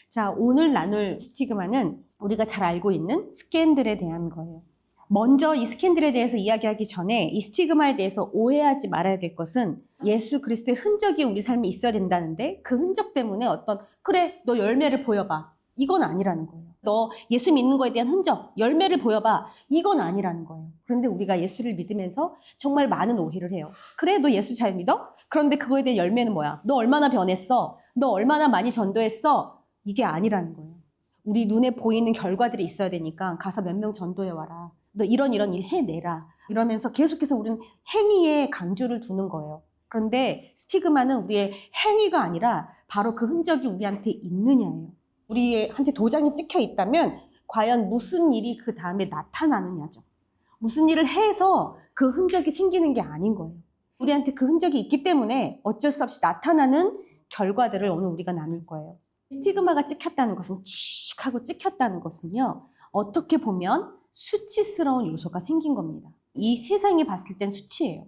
자, 오늘 나눌 스티그마는 우리가 잘 알고 있는 스캔들에 대한 거예요. 먼저 이 스캔들에 대해서 이야기하기 전에 이 스티그마에 대해서 오해하지 말아야 될 것은 예수 그리스도의 흔적이 우리 삶에 있어야 된다는데 그 흔적 때문에 그래, 너 열매를 보여봐. 이건 아니라는 거예요. 너 예수 믿는 거에 대한 흔적, 열매를 보여봐. 이건 아니라는 거예요. 그런데 우리가 예수를 믿으면서 정말 많은 오해를 해요. 그래, 너 예수 잘 믿어? 그런데 그거에 대한 열매는 뭐야? 너 얼마나 변했어? 너 얼마나 많이 전도했어? 이게 아니라는 거예요. 우리 눈에 보이는 결과들이 있어야 되니까 가서 몇 명 전도해 와라. 너 이런 일 해내라. 이러면서 계속해서 우리는 행위에 강조를 두는 거예요. 그런데 스티그마는 우리의 행위가 아니라 바로 그 흔적이 우리한테 있느냐예요. 우리한테 도장이 찍혀 있다면 과연 무슨 일이 그 다음에 나타나느냐죠. 무슨 일을 해서 그 흔적이 생기는 게 아닌 거예요. 우리한테 그 흔적이 있기 때문에 어쩔 수 없이 나타나는 결과들을 오늘 우리가 나눌 거예요. 스티그마가 찍혔다는 것은 칙 하고 찍혔다는 것은요. 어떻게 보면 수치스러운 요소가 생긴 겁니다. 이 세상이 봤을 땐 수치예요.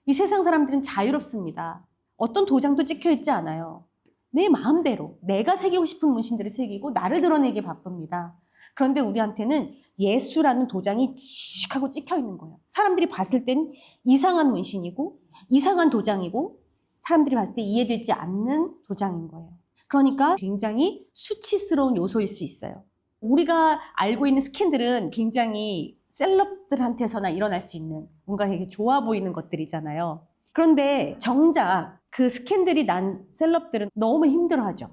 이 세상 사람들은 자유롭습니다. 어떤 도장도 찍혀 있지 않아요. 내 마음대로 내가 새기고 싶은 문신들을 새기고 나를 드러내기에 바쁩니다. 그런데 우리한테는 예수라는 도장이 칙 하고 찍혀 있는 거예요. 사람들이 봤을 땐 이상한 문신이고 이상한 도장이고 사람들이 봤을 때 이해되지 않는 도장인 거예요. 그러니까 굉장히 수치스러운 요소일 수 있어요. 우리가 알고 있는 스캔들은 굉장히 셀럽들한테서나 일어날 수 있는 뭔가 되게 좋아 보이는 것들이잖아요. 그런데 정작 그 스캔들이 난 셀럽들은 너무 힘들어하죠.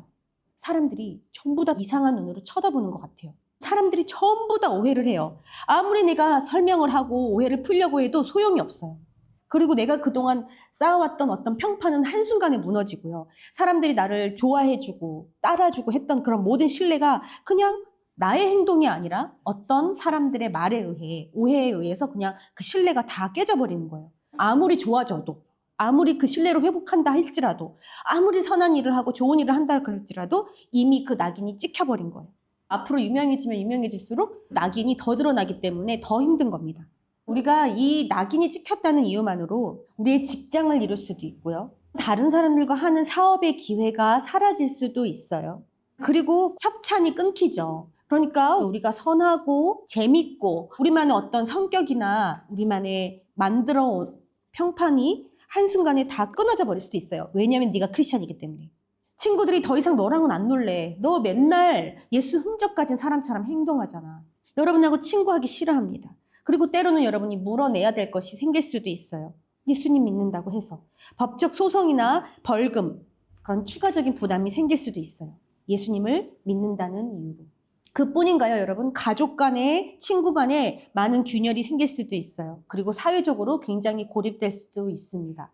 사람들이 전부 다 이상한 눈으로 쳐다보는 것 같아요. 사람들이 전부 다 오해를 해요. 아무리 내가 설명을 하고 오해를 풀려고 해도 소용이 없어요. 그리고 내가 그동안 쌓아왔던 어떤 평판은 한순간에 무너지고요. 사람들이 나를 좋아해주고 따라주고 했던 그런 모든 신뢰가 그냥 나의 행동이 아니라 어떤 사람들의 말에 의해, 오해에 의해서 그냥 그 신뢰가 다 깨져버리는 거예요. 아무리 좋아져도, 아무리 그 신뢰를 회복한다 할지라도, 아무리 선한 일을 하고 좋은 일을 한다 할지라도 이미 그 낙인이 찍혀버린 거예요. 앞으로 유명해지면 유명해질수록 낙인이 더 드러나기 때문에 더 힘든 겁니다. 우리가 이 낙인이 찍혔다는 이유만으로 우리의 직장을 잃을 수도 있고요. 다른 사람들과 하는 사업의 기회가 사라질 수도 있어요. 그리고 협찬이 끊기죠. 그러니까 우리가 선하고 재밌고 우리만의 어떤 성격이나 우리만의 만들어 온 평판이 한순간에 다 끊어져 버릴 수도 있어요. 왜냐하면 네가 크리스찬이기 때문에. 친구들이 더 이상 너랑은 안 놀래. 너 맨날 예수 흔적 가진 사람처럼 행동하잖아. 여러분하고 친구하기 싫어합니다. 그리고 때로는 여러분이 물어내야 될 것이 생길 수도 있어요. 예수님 믿는다고 해서. 법적 소송이나 벌금, 그런 추가적인 부담이 생길 수도 있어요. 예수님을 믿는다는 이유로. 그뿐인가요, 여러분? 가족 간에, 친구 간에 많은 균열이 생길 수도 있어요. 그리고 사회적으로 굉장히 고립될 수도 있습니다.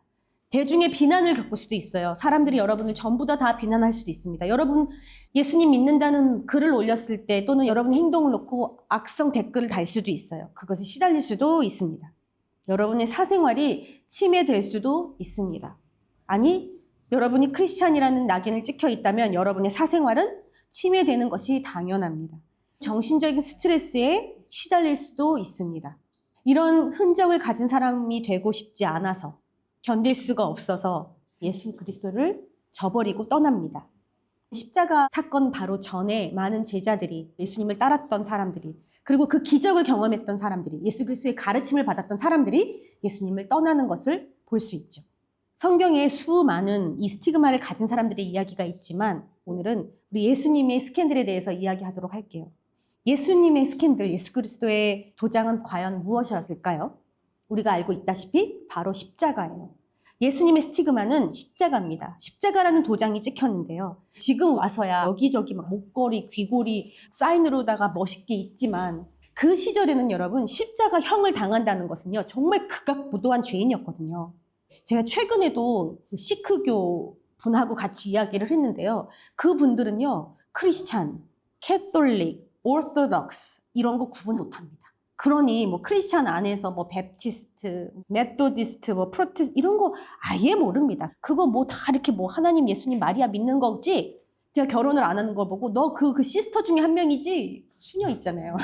대중의 비난을 겪을 수도 있어요. 사람들이 여러분을 전부 다 비난할 수도 있습니다. 여러분 예수님 믿는다는 글을 올렸을 때 또는 여러분 행동을 놓고 악성 댓글을 달 수도 있어요. 그것에 시달릴 수도 있습니다. 여러분의 사생활이 침해될 수도 있습니다. 아니, 여러분이 크리스찬이라는 낙인을 찍혀 있다면 여러분의 사생활은 침해되는 것이 당연합니다. 정신적인 스트레스에 시달릴 수도 있습니다. 이런 흔적을 가진 사람이 되고 싶지 않아서 견딜 수가 없어서 예수 그리스도를 저버리고 떠납니다. 십자가 사건 바로 전에 많은 제자들이 예수님을 따랐던 사람들이 그리고 그 기적을 경험했던 사람들이 예수 그리스도의 가르침을 받았던 사람들이 예수님을 떠나는 것을 볼 수 있죠. 성경에 수많은 이 스티그마를 가진 사람들의 이야기가 있지만 오늘은 우리 예수님의 스캔들에 대해서 이야기하도록 할게요. 예수님의 스캔들, 예수 그리스도의 도장은 과연 무엇이었을까요? 우리가 알고 있다시피 바로 십자가예요. 예수님의 스티그마는 십자가입니다. 십자가라는 도장이 찍혔는데요. 지금 와서야 여기저기 막 목걸이, 귀걸이, 사인으로다가 멋있게 있지만 그 시절에는 여러분 십자가형을 당한다는 것은요. 정말 극악무도한 죄인이었거든요. 제가 최근에도 시크교 분하고 같이 이야기를 했는데요. 그분들은요. 크리스찬, 캐톨릭, 오르토독스 이런 거 구분 못합니다. 그러니 뭐 크리스찬 안에서 뭐 베프티스트, 메토디스트, 뭐 프로테스트 이런 거 아예 모릅니다. 그거 뭐 다 이렇게 뭐 하나님, 예수님, 마리아 믿는 거지. 제가 결혼을 안 하는 걸 보고 너 그 시스터 중에 한 명이지. 수녀 있잖아요.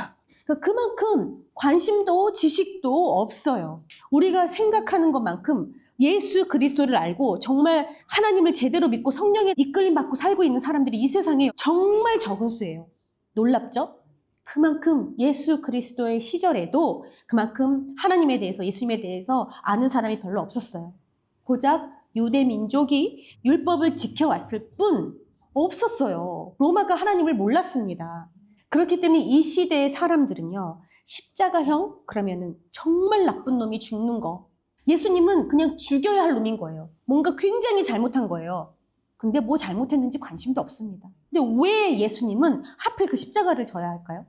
그만큼 관심도 지식도 없어요. 우리가 생각하는 것만큼 예수 그리스도를 알고 정말 하나님을 제대로 믿고 성령의 이끌림 받고 살고 있는 사람들이 이 세상에 정말 적은 수예요. 놀랍죠? 그만큼 예수 그리스도의 시절에도 그만큼 하나님에 대해서, 예수님에 대해서 아는 사람이 별로 없었어요. 고작 유대 민족이 율법을 지켜왔을 뿐 없었어요. 로마가 하나님을 몰랐습니다. 그렇기 때문에 이 시대의 사람들은요, 십자가형? 그러면은 정말 나쁜 놈이 죽는 거. 예수님은 그냥 죽여야 할 놈인 거예요. 뭔가 굉장히 잘못한 거예요. 근데 뭐 잘못했는지 관심도 없습니다. 근데 왜 예수님은 하필 그 십자가를 져야 할까요?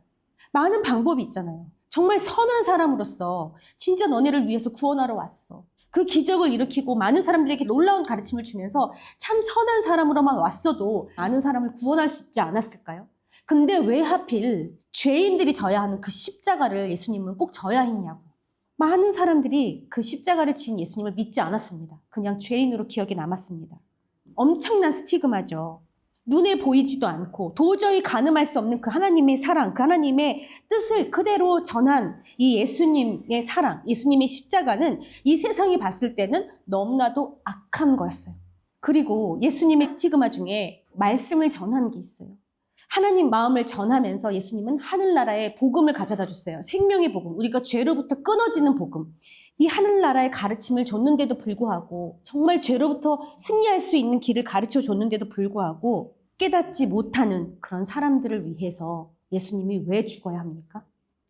많은 방법이 있잖아요. 정말 선한 사람으로서 진짜 너네를 위해서 구원하러 왔어. 그 기적을 일으키고 많은 사람들에게 놀라운 가르침을 주면서 참 선한 사람으로만 왔어도 많은 사람을 구원할 수 있지 않았을까요? 근데 왜 하필 죄인들이 져야 하는 그 십자가를 예수님은 꼭 져야 했냐고. 많은 사람들이 그 십자가를 진 예수님을 믿지 않았습니다. 그냥 죄인으로 기억에 남았습니다. 엄청난 스티그마죠. 눈에 보이지도 않고 도저히 가늠할 수 없는 그 하나님의 사랑, 그 하나님의 뜻을 그대로 전한 이 예수님의 사랑, 예수님의 십자가는 이 세상이 봤을 때는 너무나도 악한 거였어요. 그리고 예수님의 스티그마 중에 말씀을 전한 게 있어요. 하나님 마음을 전하면서 예수님은 하늘나라의 복음을 가져다 줬어요. 생명의 복음, 우리가 죄로부터 끊어지는 복음. 이 하늘나라의 가르침을 줬는데도 불구하고 정말 죄로부터 승리할 수 있는 길을 가르쳐 줬는데도 불구하고 깨닫지 못하는 그런 사람들을 위해서 예수님이 왜 죽어야 합니까?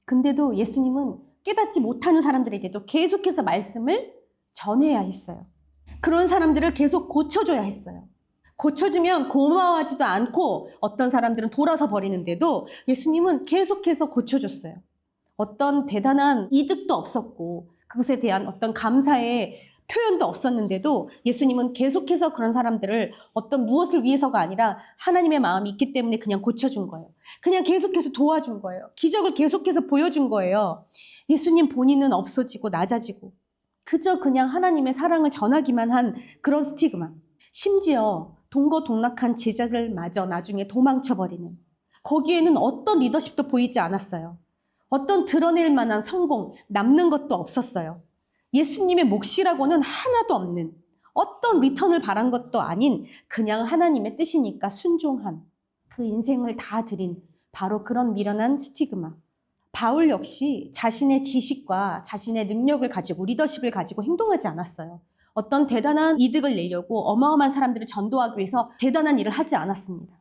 근데도 예수님은 깨닫지 못하는 사람들에게도 계속해서 말씀을 전해야 했어요. 그런 사람들을 계속 고쳐줘야 했어요. 고쳐주면 고마워하지도 않고 어떤 사람들은 돌아서 버리는데도 예수님은 계속해서 고쳐줬어요. 어떤 대단한 이득도 없었고 그것에 대한 어떤 감사의 표현도 없었는데도 예수님은 계속해서 그런 사람들을 어떤 무엇을 위해서가 아니라 하나님의 마음이 있기 때문에 그냥 고쳐준 거예요. 그냥 계속해서 도와준 거예요. 기적을 계속해서 보여준 거예요. 예수님 본인은 없어지고 낮아지고 그저 그냥 하나님의 사랑을 전하기만 한 그런 스티그마. 심지어 동거동락한 제자들마저 나중에 도망쳐버리는, 거기에는 어떤 리더십도 보이지 않았어요. 어떤 드러낼 만한 성공, 남는 것도 없었어요. 예수님의 몫이라고는 하나도 없는, 어떤 리턴을 바란 것도 아닌 그냥 하나님의 뜻이니까 순종한, 그 인생을 다 드린 바로 그런 미련한 스티그마. 바울 역시 자신의 지식과 자신의 능력을 가지고 리더십을 가지고 행동하지 않았어요. 어떤 대단한 이득을 내려고 어마어마한 사람들을 전도하기 위해서 대단한 일을 하지 않았습니다.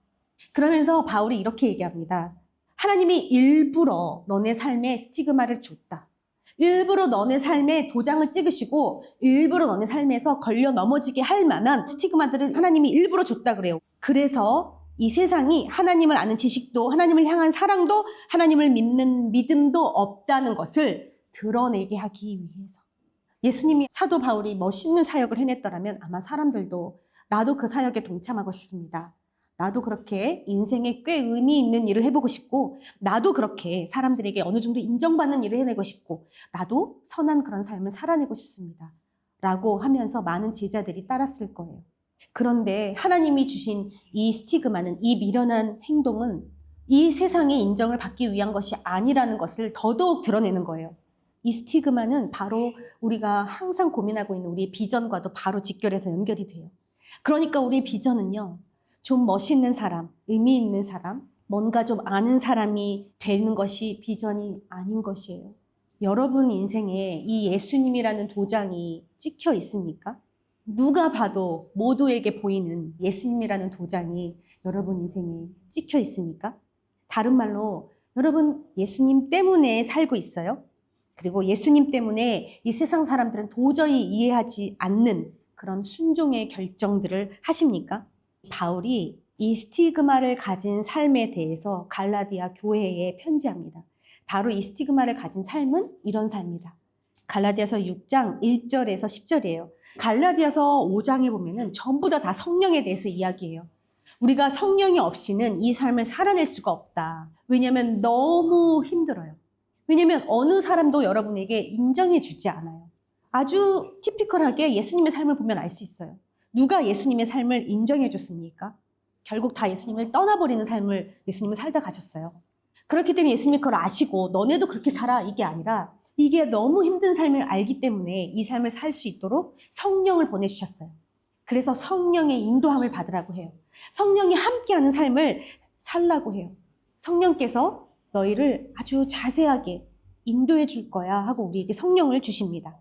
그러면서 바울이 이렇게 얘기합니다. 하나님이 일부러 너네 삶에 스티그마를 줬다. 일부러 너네 삶에 도장을 찍으시고 일부러 너네 삶에서 걸려 넘어지게 할 만한 스티그마들을 하나님이 일부러 줬다 그래요. 그래서 이 세상이 하나님을 아는 지식도 하나님을 향한 사랑도 하나님을 믿는 믿음도 없다는 것을 드러내게 하기 위해서. 예수님이 사도 바울이 멋있는 사역을 해냈더라면 아마 사람들도 나도 그 사역에 동참하고 싶습니다. 나도 그렇게 인생에 꽤 의미 있는 일을 해보고 싶고 나도 그렇게 사람들에게 어느 정도 인정받는 일을 해내고 싶고 나도 선한 그런 삶을 살아내고 싶습니다. 라고 하면서 많은 제자들이 따랐을 거예요. 그런데 하나님이 주신 이 스티그마는, 이 미련한 행동은 이 세상의 인정을 받기 위한 것이 아니라는 것을 더더욱 드러내는 거예요. 이 스티그마는 바로 우리가 항상 고민하고 있는 우리의 비전과도 바로 직결해서 연결이 돼요. 그러니까 우리의 비전은요, 좀 멋있는 사람, 의미 있는 사람, 뭔가 좀 아는 사람이 되는 것이 비전이 아닌 것이에요. 여러분 인생에 이 예수님이라는 도장이 찍혀 있습니까? 누가 봐도 모두에게 보이는 예수님이라는 도장이 여러분 인생에 찍혀 있습니까? 다른 말로 여러분 예수님 때문에 살고 있어요? 그리고 예수님 때문에 이 세상 사람들은 도저히 이해하지 않는 그런 순종의 결정들을 하십니까? 바울이 이 스티그마를 가진 삶에 대해서 갈라디아 교회에 편지합니다. 바로 이 스티그마를 가진 삶은 이런 삶이다. 갈라디아서 6장 1절에서 10절이에요. 갈라디아서 5장에 보면은 전부 다 성령에 대해서 이야기해요. 우리가 성령이 없이는 이 삶을 살아낼 수가 없다. 왜냐하면 너무 힘들어요. 왜냐하면 어느 사람도 여러분에게 인정해 주지 않아요. 아주 티피컬하게 예수님의 삶을 보면 알 수 있어요. 누가 예수님의 삶을 인정해 줬습니까? 결국 다 예수님을 떠나버리는 삶을 예수님은 살다 가셨어요. 그렇기 때문에 예수님이 그걸 아시고 너네도 그렇게 살아 이게 아니라 이게 너무 힘든 삶을 알기 때문에 이 삶을 살 수 있도록 성령을 보내주셨어요. 그래서 성령의 인도함을 받으라고 해요. 성령이 함께하는 삶을 살라고 해요. 성령께서 너희를 아주 자세하게 인도해 줄 거야 하고 우리에게 성령을 주십니다.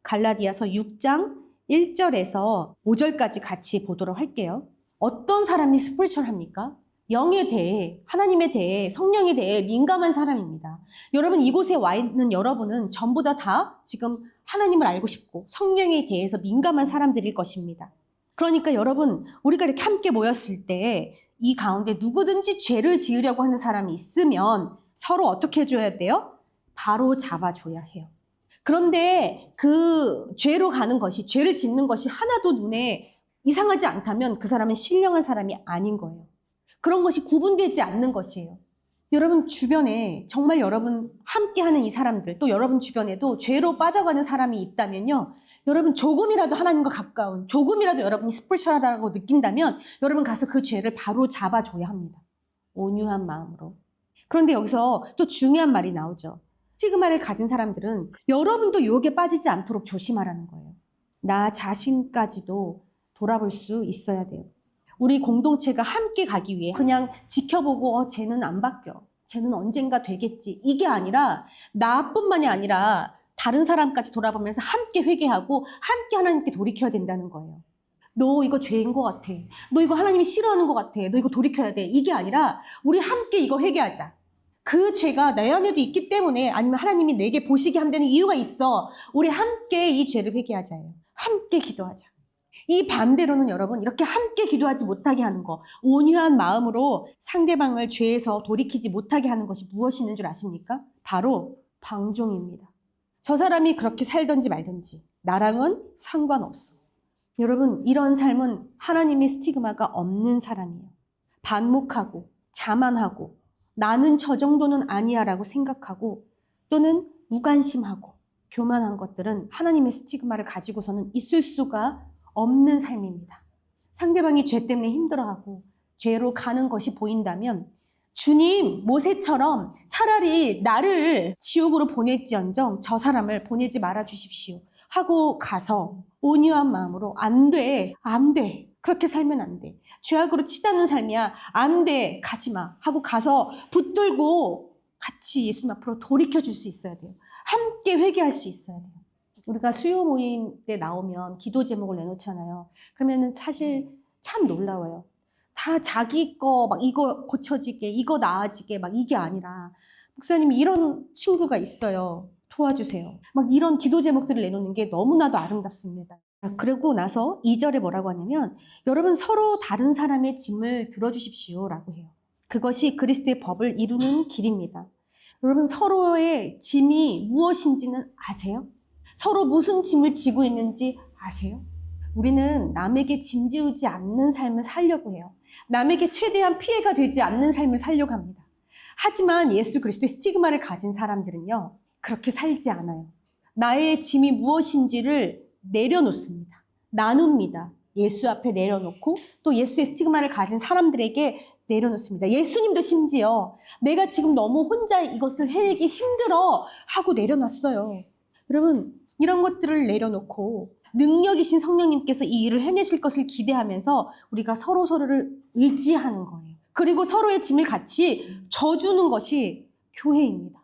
갈라디아서 6장 1절에서 5절까지 같이 보도록 할게요. 어떤 사람이 스피리추얼합니까? 영에 대해, 하나님에 대해, 성령에 대해 민감한 사람입니다. 여러분, 이곳에 와 있는 여러분은 전부 다 지금 하나님을 알고 싶고 성령에 대해서 민감한 사람들일 것입니다. 그러니까 여러분, 우리가 이렇게 함께 모였을 때 이 가운데 누구든지 죄를 지으려고 하는 사람이 있으면 서로 어떻게 해줘야 돼요? 바로 잡아줘야 해요. 그런데 그 죄로 가는 것이, 죄를 짓는 것이 하나도 눈에 이상하지 않다면 그 사람은 신령한 사람이 아닌 거예요. 그런 것이 구분되지 않는 것이에요. 여러분 주변에 정말 여러분 함께하는 이 사람들, 또 여러분 주변에도 죄로 빠져가는 사람이 있다면요. 여러분 조금이라도 하나님과 가까운, 조금이라도 여러분이 스피리추얼하다고 느낀다면 여러분 가서 그 죄를 바로 잡아줘야 합니다. 온유한 마음으로. 그런데 여기서 또 중요한 말이 나오죠. 스티그마를 가진 사람들은 여러분도 유혹에 빠지지 않도록 조심하라는 거예요. 나 자신까지도 돌아볼 수 있어야 돼요. 우리 공동체가 함께 가기 위해 그냥 지켜보고 쟤는 안 바뀌어. 쟤는 언젠가 되겠지. 이게 아니라 나뿐만이 아니라 다른 사람까지 돌아보면서 함께 회개하고 함께 하나님께 돌이켜야 된다는 거예요. 너 이거 죄인 것 같아. 너 이거 하나님이 싫어하는 것 같아. 너 이거 돌이켜야 돼. 이게 아니라 우리 함께 이거 회개하자. 그 죄가 내 안에도 있기 때문에 아니면 하나님이 내게 보시게 한다는 이유가 있어. 우리 함께 이 죄를 회개하자예요. 함께 기도하자. 이 반대로는 여러분 이렇게 함께 기도하지 못하게 하는 거, 온유한 마음으로 상대방을 죄에서 돌이키지 못하게 하는 것이 무엇이 있는 줄 아십니까? 바로 방종입니다. 저 사람이 그렇게 살든지 말든지 나랑은 상관없어. 여러분 이런 삶은 하나님의 스티그마가 없는 사람이에요. 반목하고 자만하고 나는 저 정도는 아니야 라고 생각하고 또는 무관심하고 교만한 것들은 하나님의 스티그마를 가지고서는 있을 수가 없는 삶입니다. 상대방이 죄 때문에 힘들어하고 죄로 가는 것이 보인다면 주님 모세처럼 차라리 나를 지옥으로 보낼지언정 저 사람을 보내지 말아 주십시오 하고 가서 온유한 마음으로 안 돼 그렇게 살면 안 돼. 죄악으로 치닫는 삶이야. 안 돼. 가지 마. 하고 가서 붙들고 같이 예수님 앞으로 돌이켜 줄 수 있어야 돼요. 함께 회개할 수 있어야 돼요. 우리가 수요 모임 때 나오면 기도 제목을 내놓잖아요. 그러면은 사실 참 놀라워요. 다 자기 거 막 이거 고쳐지게, 이거 나아지게 막 이게 아니라 목사님 이런 친구가 있어요. 도와주세요. 막 이런 기도 제목들을 내놓는 게 너무나도 아름답습니다. 그러고 나서 2절에 뭐라고 하냐면 여러분 서로 다른 사람의 짐을 들어주십시오 라고 해요. 그것이 그리스도의 법을 이루는 길입니다. 여러분 서로의 짐이 무엇인지는 아세요? 서로 무슨 짐을 지고 있는지 아세요? 우리는 남에게 짐지우지 않는 삶을 살려고 해요. 남에게 최대한 피해가 되지 않는 삶을 살려고 합니다. 하지만 예수 그리스도의 스티그마를 가진 사람들은요. 그렇게 살지 않아요. 나의 짐이 무엇인지를 내려놓습니다. 나눕니다. 예수 앞에 내려놓고 또 예수의 스티그마를 가진 사람들에게 내려놓습니다. 예수님도 심지어 내가 지금 너무 혼자 이것을 해내기 힘들어 하고 내려놨어요. 여러분 이런 것들을 내려놓고 능력이신 성령님께서 이 일을 해내실 것을 기대하면서 우리가 서로를 의지하는 거예요. 그리고 서로의 짐을 같이 져주는 것이 교회입니다.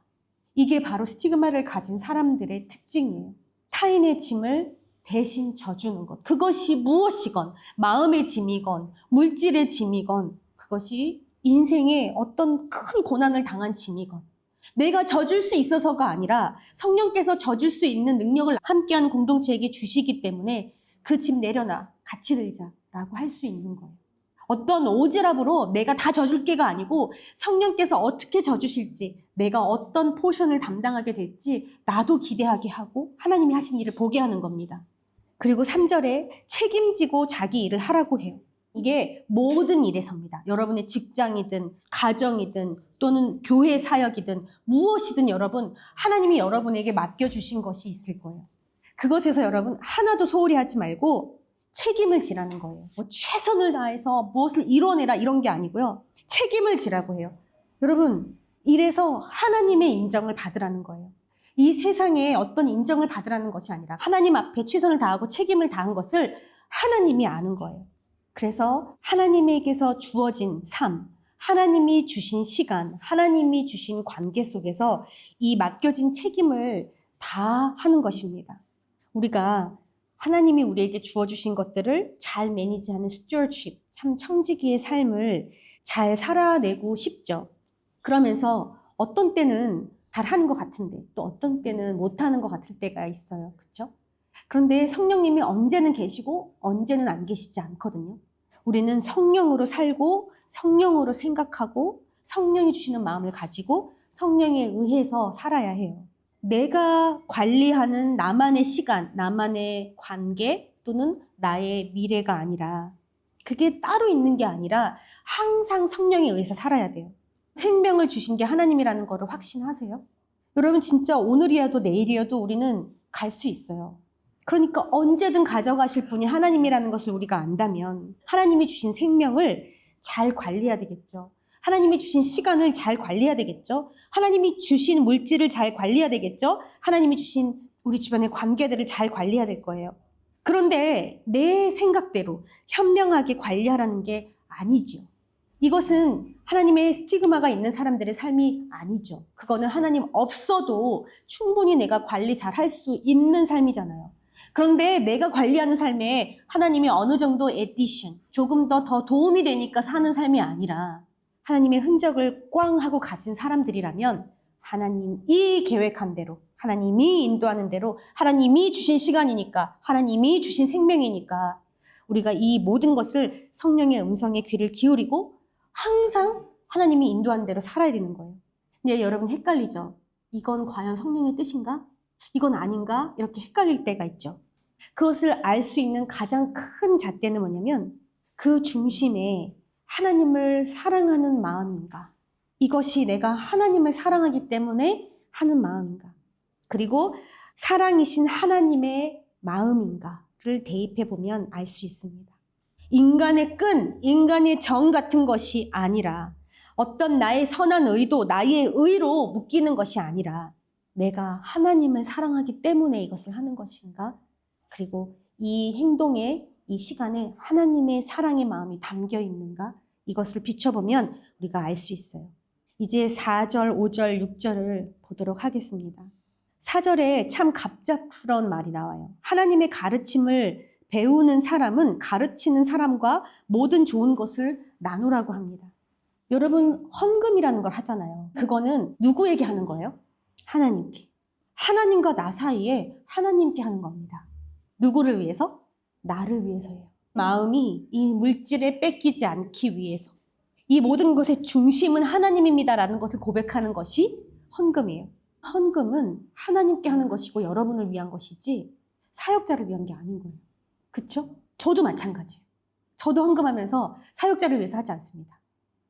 이게 바로 스티그마를 가진 사람들의 특징이에요. 타인의 짐을 대신 져주는 것. 그것이 무엇이건 마음의 짐이건 물질의 짐이건 그것이 인생의 어떤 큰 고난을 당한 짐이건 내가 져줄 수 있어서가 아니라 성령께서 져줄 수 있는 능력을 함께하는 공동체에게 주시기 때문에 그 짐 내려놔 같이 들자라고 할 수 있는 거예요. 어떤 오지랖으로 내가 다 져줄게가 아니고 성령께서 어떻게 져주실지 내가 어떤 포션을 담당하게 될지 나도 기대하게 하고 하나님이 하신 일을 보게 하는 겁니다. 그리고 3절에 책임지고 자기 일을 하라고 해요. 이게 모든 일에서입니다. 여러분의 직장이든 가정이든 또는 교회 사역이든 무엇이든 여러분 하나님이 여러분에게 맡겨주신 것이 있을 거예요. 그것에서 여러분 하나도 소홀히 하지 말고 책임을 지라는 거예요. 뭐 최선을 다해서 무엇을 이뤄내라 이런 게 아니고요. 책임을 지라고 해요. 여러분 일에서 하나님의 인정을 받으라는 거예요. 이 세상에 어떤 인정을 받으라는 것이 아니라 하나님 앞에 최선을 다하고 책임을 다한 것을 하나님이 아는 거예요. 그래서 하나님에게서 주어진 삶, 하나님이 주신 시간, 하나님이 주신 관계 속에서 이 맡겨진 책임을 다 하는 것입니다. 우리가 하나님이 우리에게 주어주신 것들을 잘 매니지하는 stewardship, 참 청지기의 삶을 잘 살아내고 싶죠. 그러면서 어떤 때는 잘하는 것 같은데 또 어떤 때는 못하는 것 같을 때가 있어요. 그렇죠? 그런데 성령님이 언제는 계시고 언제는 안 계시지 않거든요. 우리는 성령으로 살고 성령으로 생각하고 성령이 주시는 마음을 가지고 성령에 의해서 살아야 해요. 내가 관리하는 나만의 시간, 나만의 관계 또는 나의 미래가 아니라 그게 따로 있는 게 아니라 항상 성령에 의해서 살아야 돼요. 생명을 주신 게 하나님이라는 거를 확신하세요? 여러분 진짜 오늘이어도 내일이어도 우리는 갈 수 있어요. 그러니까 언제든 가져가실 분이 하나님이라는 것을 우리가 안다면 하나님이 주신 생명을 잘 관리해야 되겠죠. 하나님이 주신 시간을 잘 관리해야 되겠죠. 하나님이 주신 물질을 잘 관리해야 되겠죠. 하나님이 주신 우리 주변의 관계들을 잘 관리해야 될 거예요. 그런데 내 생각대로 현명하게 관리하라는 게 아니죠. 이것은 하나님의 스티그마가 있는 사람들의 삶이 아니죠. 그거는 하나님 없어도 충분히 내가 관리 잘 할 수 있는 삶이잖아요. 그런데 내가 관리하는 삶에 하나님이 어느 정도 에디션, 조금 더 도움이 되니까 사는 삶이 아니라 하나님의 흔적을 꽝 하고 가진 사람들이라면 하나님이 계획한 대로, 하나님이 인도하는 대로, 하나님이 주신 시간이니까, 하나님이 주신 생명이니까 우리가 이 모든 것을 성령의 음성에 귀를 기울이고 항상 하나님이 인도하는 대로 살아야 되는 거예요. 근데 여러분 헷갈리죠? 이건 과연 성령의 뜻인가? 이건 아닌가? 이렇게 헷갈릴 때가 있죠. 그것을 알 수 있는 가장 큰 잣대는 뭐냐면 그 중심에 하나님을 사랑하는 마음인가? 이것이 내가 하나님을 사랑하기 때문에 하는 마음인가? 그리고 사랑이신 하나님의 마음인가를 대입해 보면 알 수 있습니다. 인간의 끈, 인간의 정 같은 것이 아니라 어떤 나의 선한 의도, 나의 의로 묶이는 것이 아니라 내가 하나님을 사랑하기 때문에 이것을 하는 것인가? 그리고 이 행동에, 이 시간에 하나님의 사랑의 마음이 담겨 있는가? 이것을 비춰보면 우리가 알 수 있어요. 이제 4절, 5절, 6절을 보도록 하겠습니다. 4절에 참 갑작스러운 말이 나와요. 하나님의 가르침을 배우는 사람은 가르치는 사람과 모든 좋은 것을 나누라고 합니다. 여러분 헌금이라는 걸 하잖아요. 그거는 누구에게 하는 거예요? 하나님께. 하나님과 나 사이에 하나님께 하는 겁니다. 누구를 위해서? 나를 위해서예요. 마음이 이 물질에 뺏기지 않기 위해서. 이 모든 것의 중심은 하나님입니다라는 것을 고백하는 것이 헌금이에요. 헌금은 하나님께 하는 것이고 여러분을 위한 것이지 사역자를 위한 게 아닌 거예요. 그렇죠? 저도 마찬가지예요. 저도 헌금하면서 사역자를 위해서 하지 않습니다.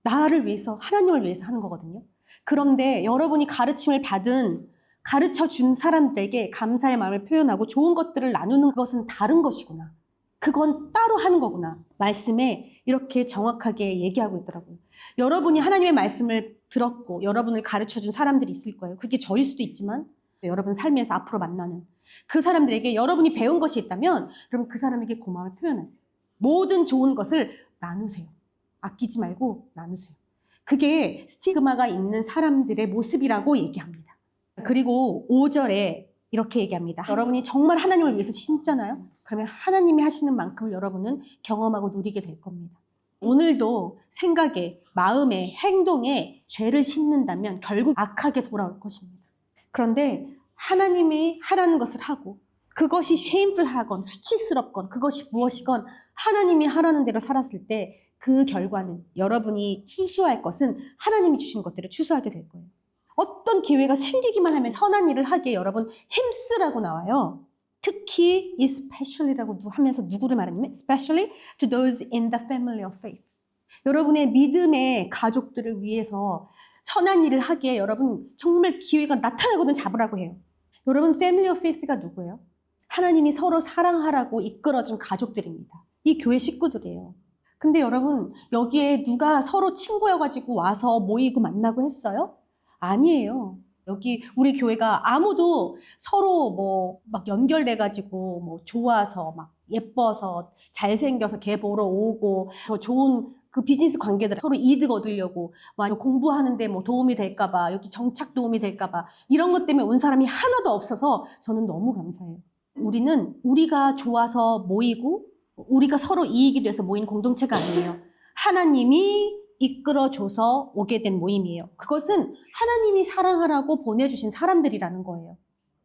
나를 위해서, 하나님을 위해서 하는 거거든요. 그런데 여러분이 가르침을 받은, 가르쳐준 사람들에게 감사의 마음을 표현하고 좋은 것들을 나누는 것은 다른 것이구나. 그건 따로 하는 거구나. 말씀에 이렇게 정확하게 얘기하고 있더라고요. 여러분이 하나님의 말씀을 들었고 여러분을 가르쳐준 사람들이 있을 거예요. 그게 저일 수도 있지만 여러분 삶에서 앞으로 만나는 그 사람들에게 여러분이 배운 것이 있다면 여러분 그 사람에게 고마움을 표현하세요. 모든 좋은 것을 나누세요. 아끼지 말고 나누세요. 그게 스티그마가 있는 사람들의 모습이라고 얘기합니다. 그리고 5절에 이렇게 얘기합니다. 여러분이 정말 하나님을 위해서 심잖아요? 그러면 하나님이 하시는 만큼을 여러분은 경험하고 누리게 될 겁니다. 오늘도 생각에, 마음에, 행동에 죄를 심는다면 결국 악하게 돌아올 것입니다. 그런데 하나님이 하라는 것을 하고 그것이 shameful하건 수치스럽건 그것이 무엇이건 하나님이 하라는 대로 살았을 때 그 결과는 여러분이 추수할 것은 하나님이 주신 것들을 추수하게 될 거예요. 어떤 기회가 생기기만 하면 선한 일을 하기에 여러분 힘쓰라고 나와요. 특히 especially라고 하면서 누구를 말하냐면 especially to those in the family of faith. 여러분의 믿음의 가족들을 위해서 선한 일을 하기에 여러분 정말 기회가 나타나거든 잡으라고 해요. 여러분 family of faith가 누구예요? 하나님이 서로 사랑하라고 이끌어준 가족들입니다. 이 교회 식구들이에요. 근데 여러분 여기에 누가 서로 친구여가지고 와서 모이고 만나고 했어요? 아니에요. 여기 우리 교회가 아무도 서로 뭐 막 연결돼가지고 뭐 좋아서 막 예뻐서 잘생겨서 걔 보러 오고 더 좋은 그 비즈니스 관계들 서로 이득 얻으려고 막 공부하는데 뭐 도움이 될까봐 여기 정착 도움이 될까봐 이런 것 때문에 온 사람이 하나도 없어서 저는 너무 감사해요. 우리는 우리가 좋아서 모이고 우리가 서로 이익이 돼서 모인 공동체가 아니에요. 하나님이 이끌어줘서 오게 된 모임이에요. 그것은 하나님이 사랑하라고 보내주신 사람들이라는 거예요.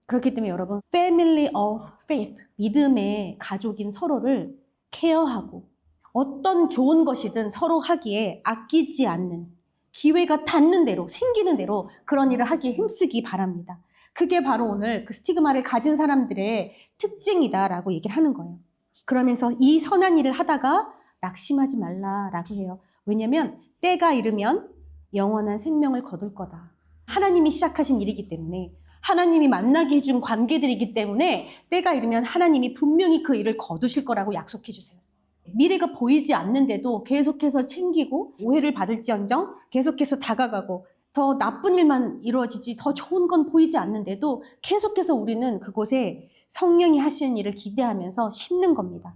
그렇기 때문에 여러분, Family of Faith, 믿음의 가족인 서로를 케어하고 어떤 좋은 것이든 서로 하기에 아끼지 않는 기회가 닿는 대로, 생기는 대로 그런 일을 하기에 힘쓰기 바랍니다. 그게 바로 오늘 그 스티그마를 가진 사람들의 특징이다라고 얘기를 하는 거예요. 그러면서 이 선한 일을 하다가 낙심하지 말라라고 해요. 왜냐면 때가 이르면 영원한 생명을 거둘 거다. 하나님이 시작하신 일이기 때문에 하나님이 만나게 해준 관계들이기 때문에 때가 이르면 하나님이 분명히 그 일을 거두실 거라고 약속해 주세요. 미래가 보이지 않는데도 계속해서 챙기고 오해를 받을지언정 계속해서 다가가고 더 나쁜 일만 이루어지지 더 좋은 건 보이지 않는데도 계속해서 우리는 그곳에 성령이 하시는 일을 기대하면서 심는 겁니다.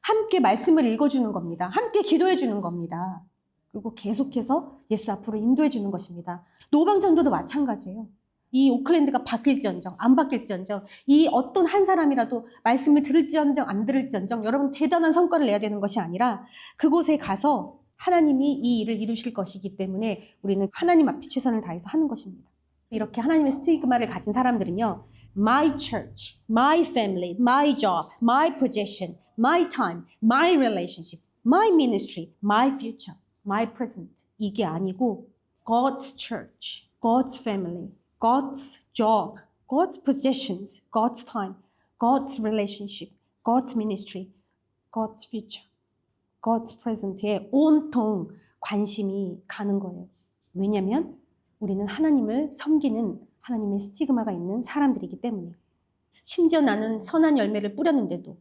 함께 말씀을 읽어주는 겁니다. 함께 기도해 주는 겁니다. 그리고 계속해서 예수 앞으로 인도해 주는 것입니다. 노방전도도 마찬가지예요. 이 오클랜드가 바뀔지언정 안 바뀔지언정 이 어떤 한 사람이라도 말씀을 들을지언정 안 들을지언정 여러분 대단한 성과를 내야 되는 것이 아니라 그곳에 가서 하나님이 이 일을 이루실 것이기 때문에 우리는 하나님 앞에 최선을 다해서 하는 것입니다. 이렇게 하나님의 스티그마를 가진 사람들은요. My church, my family, my job, my position, my time, my relationship, my ministry, my future, my present 이게 아니고 God's church, God's family, God's job, God's possessions, God's time, God's relationship, God's ministry, God's future, God's present에 온통 관심이 가는 거예요. 왜냐하면 우리는 하나님을 섬기는 하나님의 스티그마가 있는 사람들이기 때문에 심지어 나는 선한 열매를 뿌렸는데도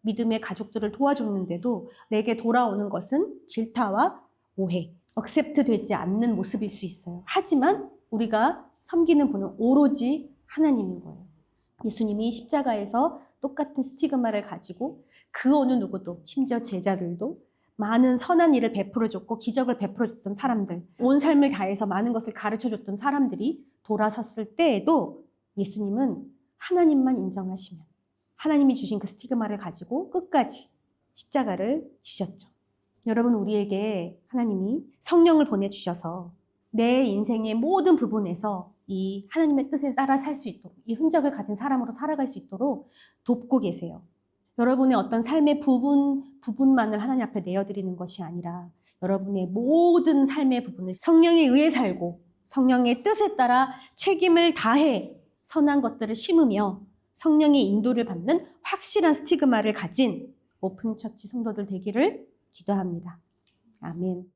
믿음의 가족들을 도와줬는데도 내게 돌아오는 것은 질타와 오해, 억셉트 되지 않는 모습일 수 있어요. 하지만 우리가 섬기는 분은 오로지 하나님인 거예요. 예수님이 십자가에서 똑같은 스티그마를 가지고 그 어느 누구도 심지어 제자들도 많은 선한 일을 베풀어줬고 기적을 베풀어줬던 사람들, 온 삶을 다해서 많은 것을 가르쳐줬던 사람들이 돌아섰을 때에도 예수님은 하나님만 인정하시면 하나님이 주신 그 스티그마를 가지고 끝까지 십자가를 지셨죠. 여러분 우리에게 하나님이 성령을 보내주셔서 내 인생의 모든 부분에서 이 하나님의 뜻에 따라 살 수 있도록 이 흔적을 가진 사람으로 살아갈 수 있도록 돕고 계세요. 여러분의 어떤 삶의 부분만을 하나님 앞에 내어드리는 것이 아니라 여러분의 모든 삶의 부분을 성령에 의해 살고 성령의 뜻에 따라 책임을 다해 선한 것들을 심으며 성령의 인도를 받는 확실한 스티그마를 가진 오픈처치 성도들 되기를 기도합니다. 아멘.